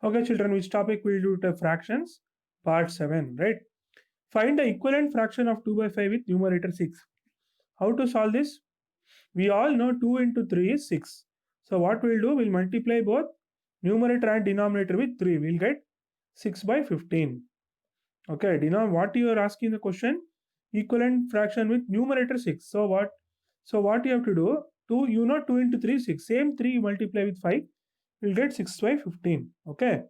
Okay, children, which topic we'll do to fractions? Part 7, right? Find the equivalent fraction of 2 by 5 with numerator 6. How to solve this? We all know 2 into 3 is 6. So what we'll do, we'll multiply both numerator and denominator with 3. We'll get 6 by 15. Okay, what you are asking the question? Equivalent fraction with numerator 6. So what you have to do? 2, 2 into 3 is 6. Same 3 you multiply with 5. We'll get 6 by 15. Okay.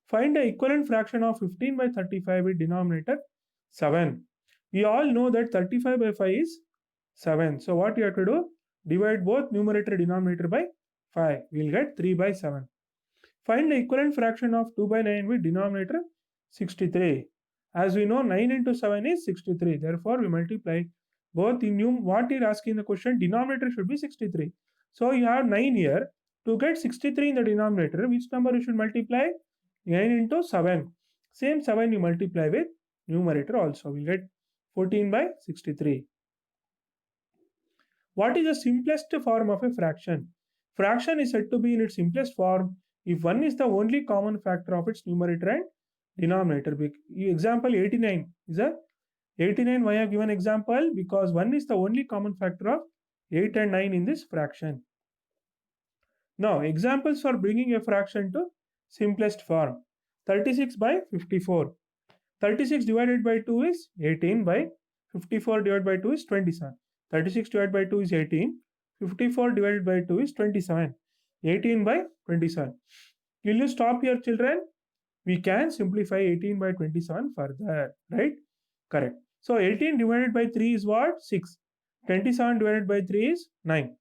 Find the equivalent fraction of 15 by 35 with denominator 7. We all know that 35 by 5 is 7. So what you have to do? Divide both numerator and denominator by 5. We'll get 3 by 7. Find the equivalent fraction of 2 by 9 with denominator 63. As we know, 9 into 7 is 63. Therefore, we multiply both in what you're asking the question, denominator should be 63. So you have 9 here. To get 63 in the denominator, which number you should multiply? 9 into 7. Same 7 you multiply with numerator also. We get 14 by 63. What is the simplest form of a fraction? Fraction is said to be in its simplest form if 1 is the only common factor of its numerator and denominator. Example 89 is a 89. Why I have given example? Because 1 is the only common factor of 8 and 9 in this fraction. Now, examples for bringing a fraction to simplest form. 36 by 54. 36 divided by 2 is 18 by 54 divided by 2 is 27. 36 divided by 2 is 18. 54 divided by 2 is 27. 18 by 27. Will you stop here, children? We can simplify 18 by 27 further, right? Correct. So 18 divided by 3 is what? 6. 27 divided by 3 is 9.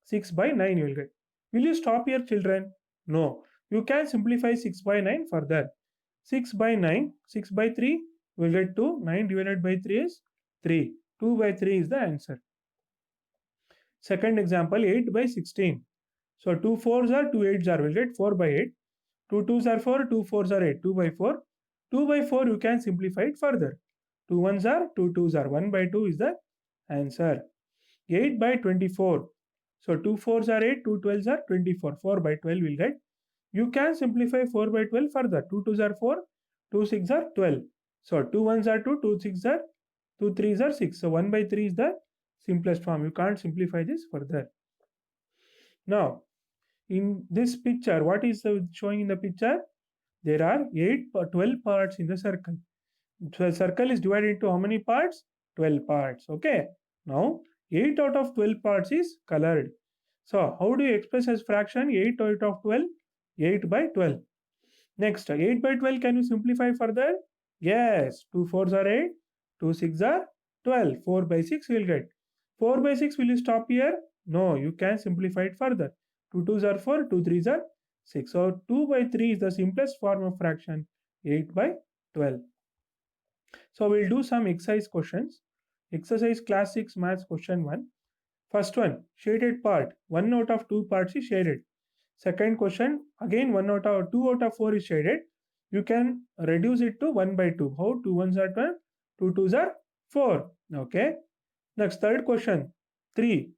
6 by 9 you will get. Will you stop here, children? No. You can simplify 6 by 9 further. 6 by 9, 6 by 3, we will get 2. 9 divided by 3 is 3. 2 by 3 is the answer. Second example, 8 by 16. So 2 4s are 2 8s are, we will get 4 by 8. 2 2s are 4, 2 4s are 8, 2 by 4. 2 by 4 you can simplify it further. 2 1s are, 2 2s are, 1 by 2 is the answer. 8 by 24. So 2 4s are 8, 2 12s are 24. 4 by 12 will get. You can simplify 4 by 12 further. 2 2s are 4, 2 6s are 12. So 2 1s are 2, 2 6s are 2 3s are 6. So 1 by 3 is the simplest form. You can't simplify this further. Now, in this picture, what is showing in the picture? There are 12 parts in the circle. The circle is divided into how many parts? 12 parts. Okay. Now, 8 out of 12 parts is colored. So, how do you express as fraction 8 out of 12? 8 by 12. Next, 8 by 12, can you simplify further? Yes. 2 4s are 8, 2 6s are 12. 4 by 6 will get. 4 by 6, will you stop here? No, you can simplify it further. 2 2s are 4, 2 3s are 6. So 2 by 3 is the simplest form of fraction, 8 by 12. So we'll do some exercise questions. Exercise class 6 maths question 1. First one, shaded part. 1 out of 2 parts is shaded. Second question, again 2 out of 4 is shaded. You can reduce it to 1 by 2. How? 2 1s are 12, 2 2s are 4. Okay. Next, third question, 3.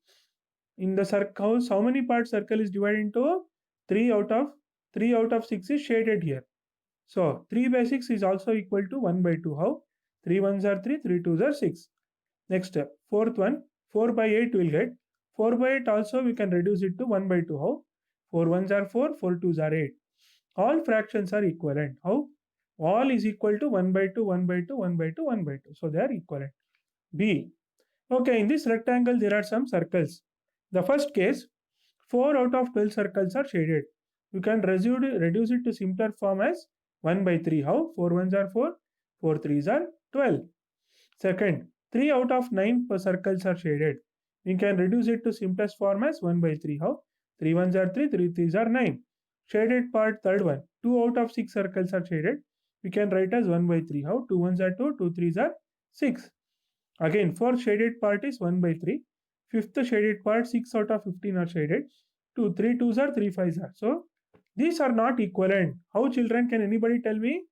In the circle, how many parts circle is divided into? 3 out of 6 is shaded here. So 3 by 6 is also equal to 1 by 2. How? 3 1s are 3, 3 2s are 6. Next, fourth one, 4 by 8 will get. 4 by 8 also we can reduce it to 1 by 2. How? 4 1s are 4, 4 2s are 8. All fractions are equivalent. How? All is equal to 1 by 2, 1 by 2, 1 by 2, 1 by 2. So they are equivalent. B. Okay, in this rectangle there are some circles. The first case, 4 out of 12 circles are shaded. You can reduce it to simpler form as 1 by 3. How? 4 1s are 4, 4 3s are 12. Second, 3 out of 9 circles are shaded. We can reduce it to simplest form as 1 by 3. How? 3 1s are 3, 3 3s are 9. Shaded part, third one, 2 out of 6 circles are shaded. We can write as 1 by 3. How? 2 1s are 2, 2 3s are 6. Again, fourth shaded part is 1 by 3. Fifth shaded part, 6 out of 15 are shaded. 2, 3 2s are, 3 5s are. So, these are not equivalent. How, children? Can anybody tell me?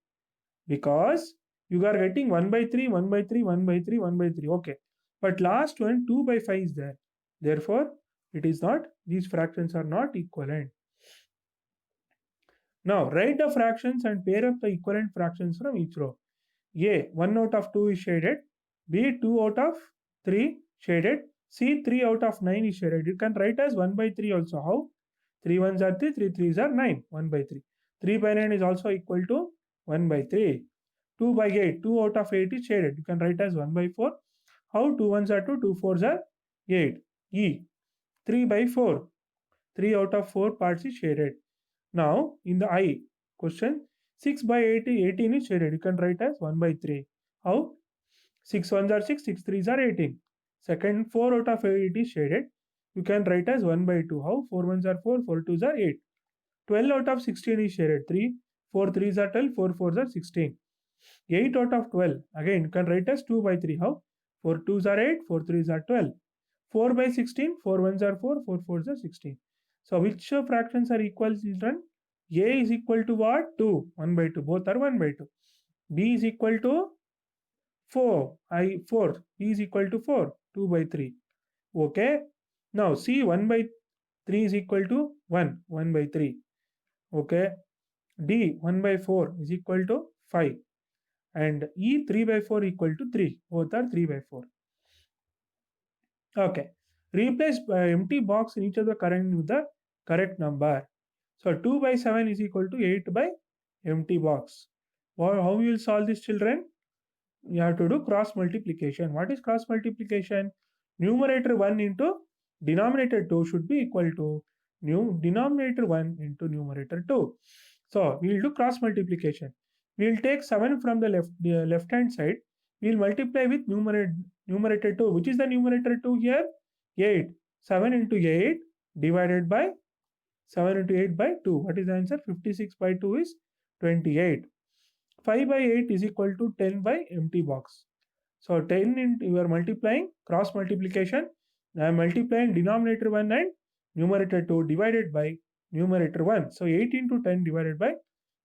Because you are getting 1 by 3, 1 by 3, 1 by 3, 1 by 3. Okay. But last one, 2 by 5 is there. Therefore, it is not, these fractions are not equivalent. Now write the fractions and pair up the equivalent fractions from each row. A 1 out of 2 is shaded, B 2 out of 3 shaded, C 3 out of 9 is shaded. You can write as 1 by 3 also. How? 3 ones are 3, 3 threes are 9, 1 by 3. 3 by 9 is also equal to 1 by 3. 2 by 8, 2 out of 8 is shaded. You can write as 1 by 4. How? 2 ones are 2, 2 fours are 8. E 3 by 4, 3 out of 4 parts is shaded. Now in the I question, 6 by 18 is shaded. You can write as 1 by 3. How? 6 ones are 6, 6 threes are 18. Second, 4 out of 8 is shaded. You can write as 1 by 2. How? 4 ones are 4, 4 twos are 8. 12 out of 16 is shaded. 3, 4 threes are 12, 4 fours are 16. 8 out of 12. Again, you can write as 2 by 3. How? 4 twos are 8, 4 threes are 12. 4 by 16, 4 ones are 4, 4 fours are 16. So which fractions are equal, children? A is equal to what? 2. 1 by 2. Both are 1 by 2. B is equal to 4. 4. B is equal to 4. 2 by 3. Okay. Now C 1 by 3 is equal to 1. 1 by 3. Okay. D 1 by 4 is equal to 5. And E 3 by 4 equal to 3. Both are 3 by 4. Okay. Replace empty box in each of the current with the correct number. So 2 by 7 is equal to 8 by empty box. How you will solve this, children? You have to do cross multiplication. What is cross multiplication? Numerator 1 into denominator 2 should be equal to denominator 1 into numerator 2. So we will do cross multiplication. We will take 7 from the left hand side. We will multiply with numerator 2. Which is the numerator 2 here? 8. 7 into 8 divided by 7 into 8 by 2. What is the answer? 56 by 2 is 28. 5 by 8 is equal to 10 by empty box. So 10 into, you are multiplying, cross multiplication. I am multiplying denominator 1 and numerator 2 divided by numerator 1. So 8 into 10 divided by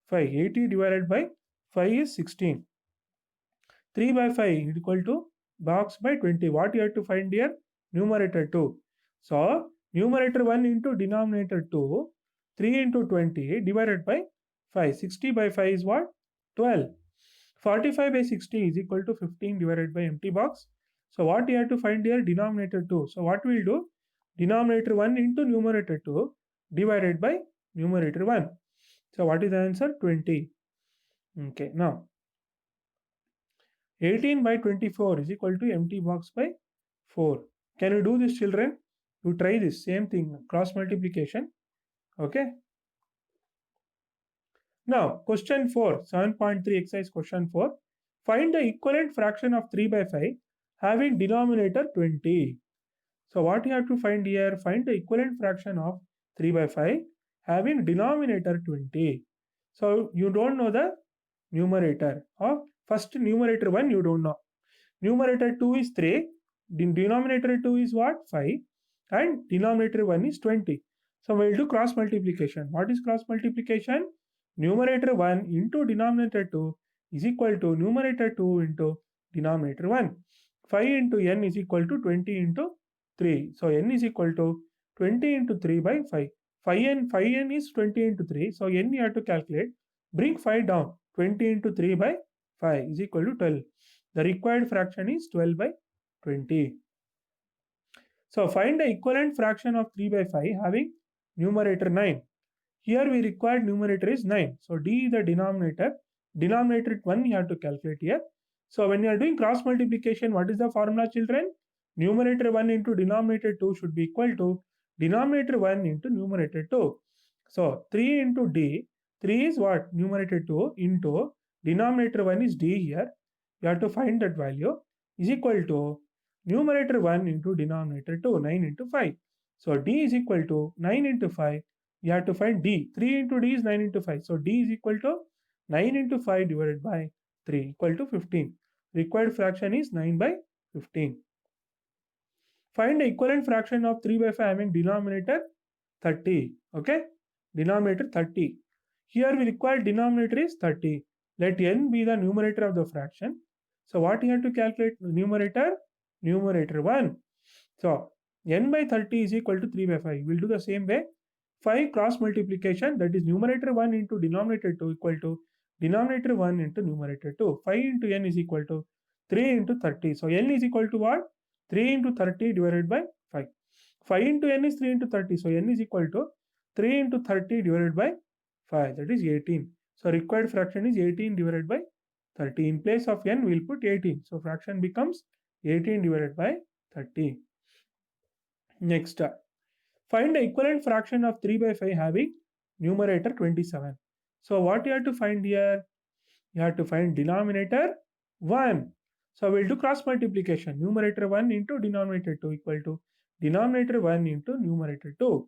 5. 80 divided by 5 is 16. 3 by 5 is equal to box by 20. What you have to find here? Numerator 2. So numerator 1 into denominator 2. 3 into 20 divided by 5. 60 by 5 is what? 12. 45 by 60 is equal to 15 divided by empty box. So what you have to find here? Denominator 2. So what we will do? Denominator 1 into numerator 2 divided by numerator 1. So what is the answer? 20. Okay, now 18 by 24 is equal to empty box by 4. Can you do this, children? You try this same thing, cross multiplication. Okay. Now, question 4, 7.3 exercise question 4. Find the equivalent fraction of 3 by 5 having denominator 20. So, what you have to find here? Find the equivalent fraction of 3 by 5 having denominator 20. So, you don't know the numerator of first numerator 1 you don't know. Numerator 2 is 3. Denominator 2 is what? 5. And denominator 1 is 20. So, we will do cross multiplication. What is cross multiplication? Numerator 1 into denominator 2 is equal to numerator 2 into denominator 1. 5 into n is equal to 20 into 3. So n is equal to 20 into 3 by 5. 5n is 20 into 3. So n you have to calculate. Bring 5 down. 20 into 3 by 5 is equal to 12. The required fraction is 12 by 20. So find the equivalent fraction of 3 by 5 having numerator 9. Here we required numerator is 9. So D is the denominator. Denominator 1 you have to calculate here. So when you are doing cross multiplication, what is the formula, children? Numerator 1 into denominator 2 should be equal to denominator 1 into numerator 2. So 3 into D, 3 is what? Numerator 2 into denominator 1 is D here. You have to find that value is equal to numerator 1 into denominator 2, 9 into 5. So D is equal to 9 into 5. You have to find D. 3 into D is 9 into 5. So D is equal to 9 into 5 divided by 3 equal to 15. Required fraction is 9 by 15. Find the equivalent fraction of 3 by 5 having denominator 30. Okay? Denominator 30. Here we require denominator is 30. Let n be the numerator of the fraction. So what you have to calculate? Numerator? Numerator 1. So n by 30 is equal to 3 by 5. We'll do the same way. 5 cross multiplication, that is numerator 1 into denominator 2 equal to denominator 1 into numerator 2. 5 into n is equal to 3 into 30. So n is equal to what? 3 into 30 divided by 5. 5 into n is 3 into 30. So n is equal to 3 into 30 divided by 5. That is 18. So required fraction is 18 divided by 30. In place of n, we will put 18. So fraction becomes 18 divided by 30. Next, find the equivalent fraction of 3 by 5 having numerator 27. So what you have to find here? You have to find denominator 1. So we'll do cross multiplication. Numerator 1 into denominator 2 equal to denominator 1 into numerator 2.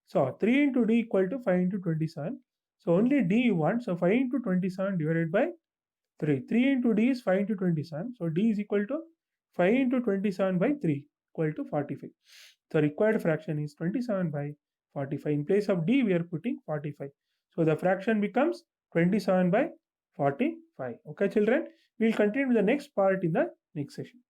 So 3 into d equal to 5 into 27. So only d you want. So 5 into 27 divided by 3. 3 into d is 5 into 27. So d is equal to 5 into 27 by 3 equal to 45. The required fraction is 27 by 45. In place of d, we are putting 45. So the fraction becomes 27 by 45. Okay, children, we'll continue with the next part in the next session.